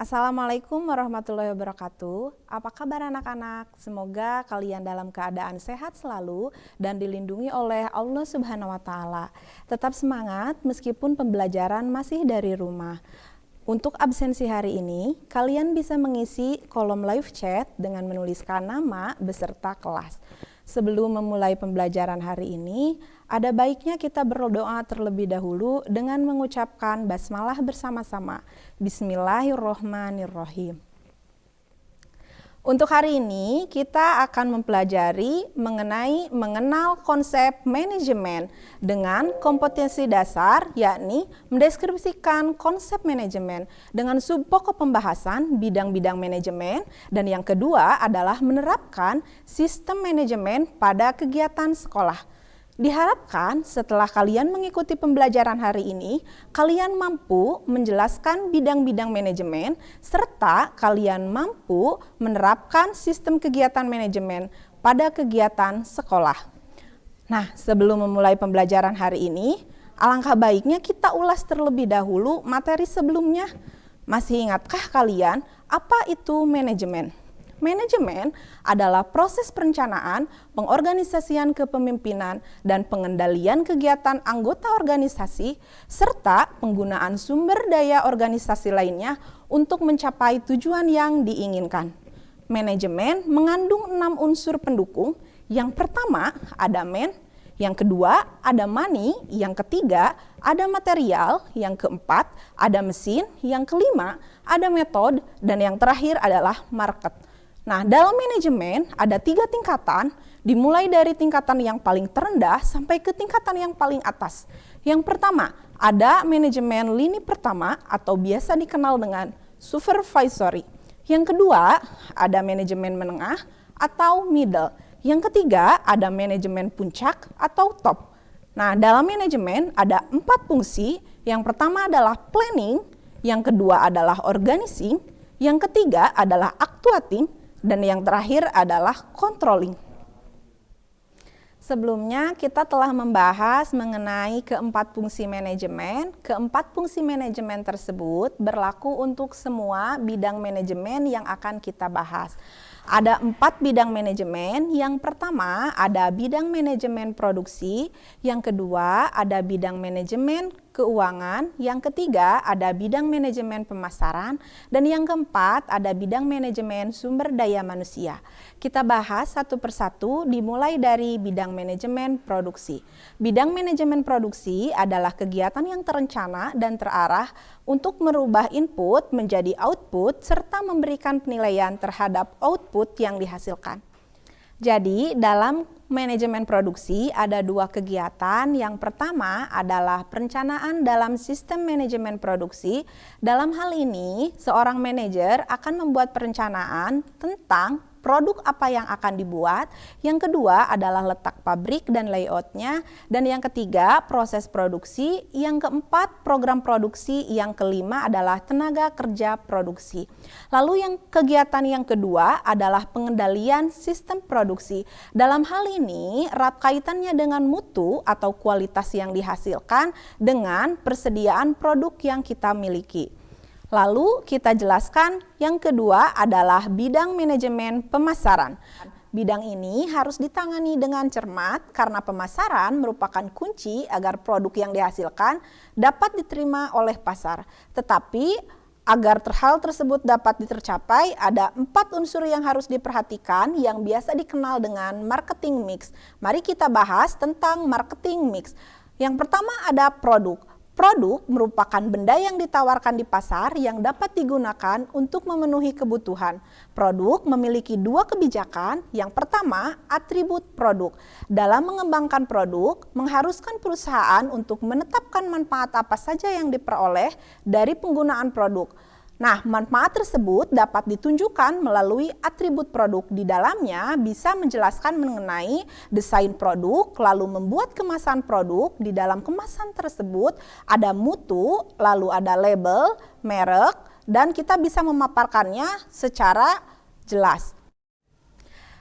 Assalamualaikum warahmatullahi wabarakatuh. Apa kabar anak-anak? Semoga kalian dalam keadaan sehat selalu dan dilindungi oleh Allah Subhanahu wa Ta'ala. Tetap semangat meskipun pembelajaran masih dari rumah. Untuk absensi hari ini, kalian bisa mengisi kolom live chat dengan menuliskan nama beserta kelas. Sebelum memulai pembelajaran hari ini, ada baiknya kita berdoa terlebih dahulu dengan mengucapkan basmalah bersama-sama. Bismillahirrohmanirrohim. Untuk hari ini kita akan mempelajari mengenal konsep manajemen dengan kompetensi dasar, yakni mendeskripsikan konsep manajemen dengan subpokok pembahasan bidang-bidang manajemen, dan yang kedua adalah menerapkan sistem manajemen pada kegiatan sekolah. Diharapkan setelah kalian mengikuti pembelajaran hari ini, kalian mampu menjelaskan bidang-bidang manajemen serta kalian mampu menerapkan sistem kegiatan manajemen pada kegiatan sekolah. Nah, sebelum memulai pembelajaran hari ini, alangkah baiknya kita ulas terlebih dahulu materi sebelumnya. Masih ingatkah kalian apa itu manajemen? Manajemen adalah proses perencanaan, pengorganisasian kepemimpinan, dan pengendalian kegiatan anggota organisasi, serta penggunaan sumber daya organisasi lainnya untuk mencapai tujuan yang diinginkan. Manajemen mengandung 6 unsur pendukung. Yang pertama ada man, yang kedua ada money, yang ketiga ada material, yang keempat ada mesin, yang kelima ada metode, dan yang terakhir adalah market. Nah, dalam manajemen ada 3 tingkatan, dimulai dari tingkatan yang paling terendah sampai ke tingkatan yang paling atas. Yang pertama, ada manajemen lini pertama atau biasa dikenal dengan supervisory. Yang kedua, ada manajemen menengah atau middle. Yang ketiga, ada manajemen puncak atau top. Nah, dalam manajemen ada 4 fungsi. Yang pertama adalah planning, yang kedua adalah organizing, yang ketiga adalah actuating, dan yang terakhir adalah controlling. Sebelumnya kita telah membahas mengenai keempat fungsi manajemen. Keempat fungsi manajemen tersebut berlaku untuk semua bidang manajemen yang akan kita bahas. Ada 4 bidang manajemen. Yang pertama ada bidang manajemen produksi, yang kedua ada bidang manajemen keuangan, yang ketiga ada bidang manajemen pemasaran, dan yang keempat ada bidang manajemen sumber daya manusia. Kita bahas satu persatu dimulai dari bidang manajemen produksi. Bidang manajemen produksi adalah kegiatan yang terencana dan terarah untuk merubah input menjadi output serta memberikan penilaian terhadap output yang dihasilkan. Jadi, dalam manajemen produksi ada 2 kegiatan. Yang pertama adalah perencanaan dalam sistem manajemen produksi. Dalam hal ini, seorang manajer akan membuat perencanaan tentang produk apa yang akan dibuat. Yang kedua adalah letak pabrik dan layoutnya. Dan yang ketiga proses produksi. Yang keempat program produksi. Yang kelima adalah tenaga kerja produksi. Lalu yang kegiatan yang kedua adalah pengendalian sistem produksi. Dalam hal ini erat kaitannya dengan mutu atau kualitas yang dihasilkan dengan persediaan produk yang kita miliki. Lalu kita jelaskan yang kedua adalah bidang manajemen pemasaran. Bidang ini harus ditangani dengan cermat karena pemasaran merupakan kunci agar produk yang dihasilkan dapat diterima oleh pasar. Tetapi agar hal tersebut dapat tercapai ada 4 unsur yang harus diperhatikan yang biasa dikenal dengan marketing mix. Mari kita bahas tentang marketing mix. Yang pertama ada produk. Produk merupakan benda yang ditawarkan di pasar yang dapat digunakan untuk memenuhi kebutuhan. Produk memiliki 2 kebijakan. Yang pertama, atribut produk. Dalam mengembangkan produk, mengharuskan perusahaan untuk menetapkan manfaat apa saja yang diperoleh dari penggunaan produk. Nah, manfaat tersebut dapat ditunjukkan melalui atribut produk. Di dalamnya bisa menjelaskan mengenai desain produk, lalu membuat kemasan produk. Di dalam kemasan tersebut ada mutu, lalu ada label, merek, dan kita bisa memaparkannya secara jelas.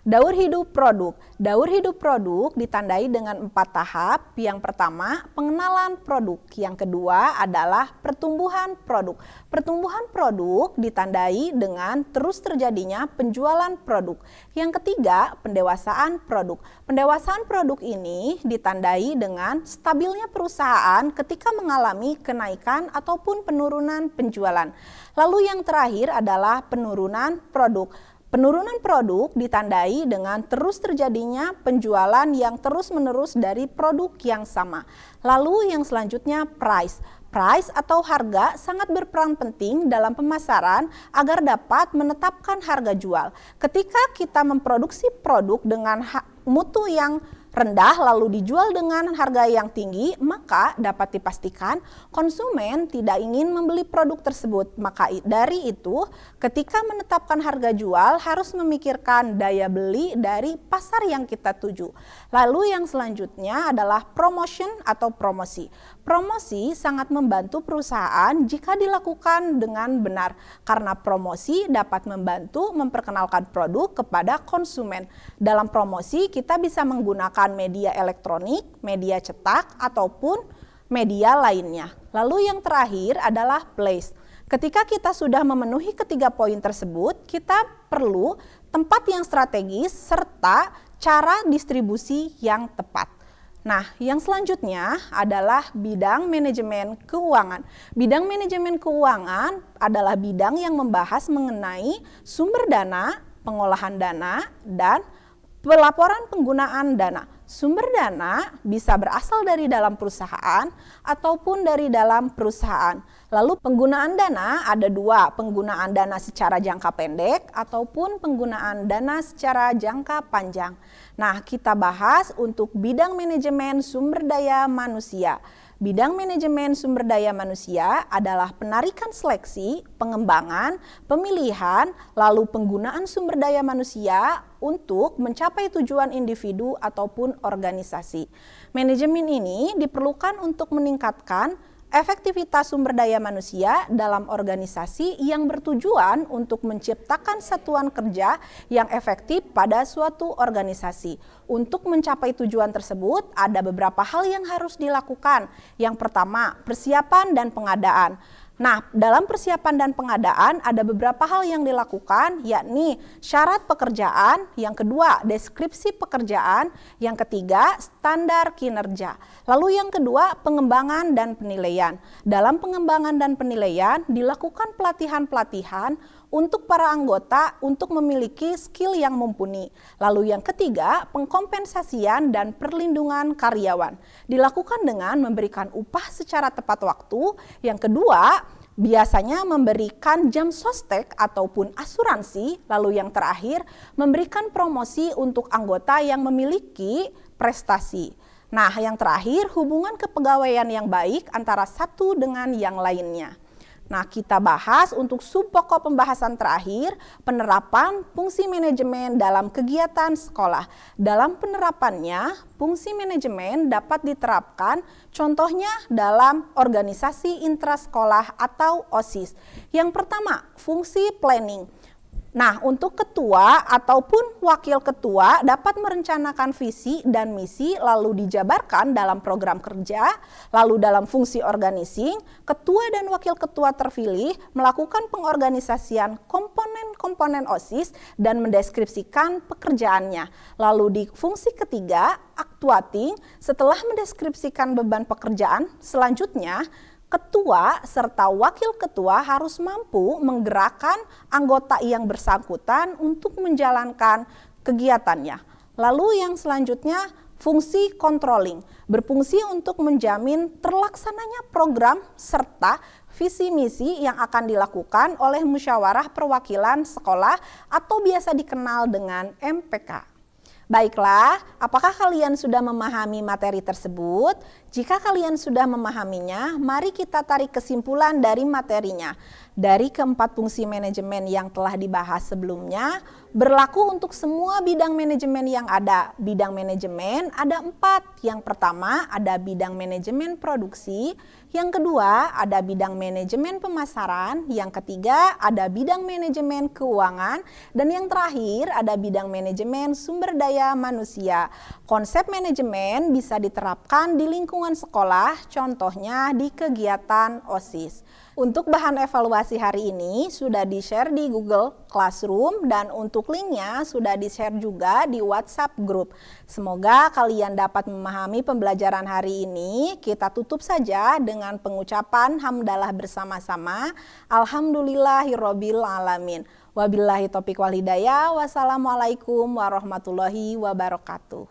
Daur hidup produk. Daur hidup produk ditandai dengan 4 tahap. Yang pertama, pengenalan produk. Yang kedua adalah pertumbuhan produk. Pertumbuhan produk ditandai dengan terus terjadinya penjualan produk. Yang ketiga, pendewasaan produk. Pendewasaan produk ini ditandai dengan stabilnya perusahaan ketika mengalami kenaikan ataupun penurunan penjualan. Lalu yang terakhir adalah penurunan produk. Penurunan produk ditandai dengan terus terjadinya penjualan yang terus-menerus dari produk yang sama. Lalu yang selanjutnya price. Price atau harga sangat berperan penting dalam pemasaran agar dapat menetapkan harga jual. Ketika kita memproduksi produk dengan mutu yang rendah lalu dijual dengan harga yang tinggi, maka dapat dipastikan konsumen tidak ingin membeli produk tersebut. Maka dari itu, ketika menetapkan harga jual harus memikirkan daya beli dari pasar yang kita tuju. Lalu yang selanjutnya adalah promotion atau promosi. Promosi sangat membantu perusahaan jika dilakukan dengan benar, karena promosi dapat membantu memperkenalkan produk kepada konsumen. Dalam promosi kita bisa menggunakan media elektronik, media cetak, ataupun media lainnya. Lalu yang terakhir adalah place. Ketika kita sudah memenuhi ketiga poin tersebut, kita perlu tempat yang strategis serta cara distribusi yang tepat. Nah, yang selanjutnya adalah bidang manajemen keuangan. Bidang manajemen keuangan adalah bidang yang membahas mengenai sumber dana, pengolahan dana, dan pelaporan penggunaan dana. Sumber dana bisa berasal dari dalam perusahaan ataupun dari dalam perusahaan. Lalu penggunaan dana ada dua, penggunaan dana secara jangka pendek ataupun penggunaan dana secara jangka panjang. Nah, kita bahas untuk bidang manajemen sumber daya manusia. Bidang manajemen sumber daya manusia adalah penarikan seleksi, pengembangan, pemilihan, lalu penggunaan sumber daya manusia untuk mencapai tujuan individu ataupun organisasi. Manajemen ini diperlukan untuk meningkatkan efektivitas sumber daya manusia dalam organisasi yang bertujuan untuk menciptakan satuan kerja yang efektif pada suatu organisasi. Untuk mencapai tujuan tersebut, ada beberapa hal yang harus dilakukan. Yang pertama, persiapan dan pengadaan. Nah, dalam persiapan dan pengadaan ada beberapa hal yang dilakukan, yakni syarat pekerjaan, yang kedua deskripsi pekerjaan, yang ketiga standar kinerja. Lalu yang kedua pengembangan dan penilaian. Dalam pengembangan dan penilaian dilakukan pelatihan-pelatihan untuk para anggota untuk memiliki skill yang mumpuni. Lalu yang ketiga, pengkompensasian dan perlindungan karyawan. Dilakukan dengan memberikan upah secara tepat waktu. Yang kedua, biasanya memberikan jam sostek ataupun asuransi. Lalu yang terakhir, memberikan promosi untuk anggota yang memiliki prestasi. Nah, yang terakhir, hubungan kepegawaian yang baik antara satu dengan yang lainnya. Nah, kita bahas untuk sub pokok pembahasan terakhir, penerapan fungsi manajemen dalam kegiatan sekolah. Dalam penerapannya, fungsi manajemen dapat diterapkan contohnya dalam organisasi intrasekolah atau OSIS. Yang pertama, fungsi planning. Nah, untuk ketua ataupun wakil ketua dapat merencanakan visi dan misi lalu dijabarkan dalam program kerja. Lalu dalam fungsi organizing, ketua dan wakil ketua terpilih melakukan pengorganisasian komponen-komponen OSIS dan mendeskripsikan pekerjaannya. Lalu di fungsi ketiga, actuating, setelah mendeskripsikan beban pekerjaan, selanjutnya ketua serta wakil ketua harus mampu menggerakkan anggota yang bersangkutan untuk menjalankan kegiatannya. Lalu yang selanjutnya, fungsi controlling, berfungsi untuk menjamin terlaksananya program serta visi misi yang akan dilakukan oleh musyawarah perwakilan sekolah atau biasa dikenal dengan MPK. Baiklah, apakah kalian sudah memahami materi tersebut? Jika kalian sudah memahaminya, mari kita tarik kesimpulan dari materinya. Dari keempat fungsi manajemen yang telah dibahas sebelumnya, berlaku untuk semua bidang manajemen yang ada. Bidang manajemen ada 4. Yang pertama ada bidang manajemen produksi, yang kedua ada bidang manajemen pemasaran, yang ketiga ada bidang manajemen keuangan, dan yang terakhir ada bidang manajemen sumber daya manusia. Konsep manajemen bisa diterapkan di lingkungan sekolah, contohnya di kegiatan OSIS. Untuk bahan evaluasi hari ini sudah di-share di Google Classroom dan untuk linknya sudah di-share juga di WhatsApp group. Semoga kalian dapat memahami pembelajaran hari ini. Kita tutup saja dengan pengucapan hamdalah bersama-sama. Alhamdulillahirabbil alamin. Wabillahi taufiq wal hidayah. Wassalamualaikum warahmatullahi wabarakatuh.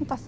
Entas.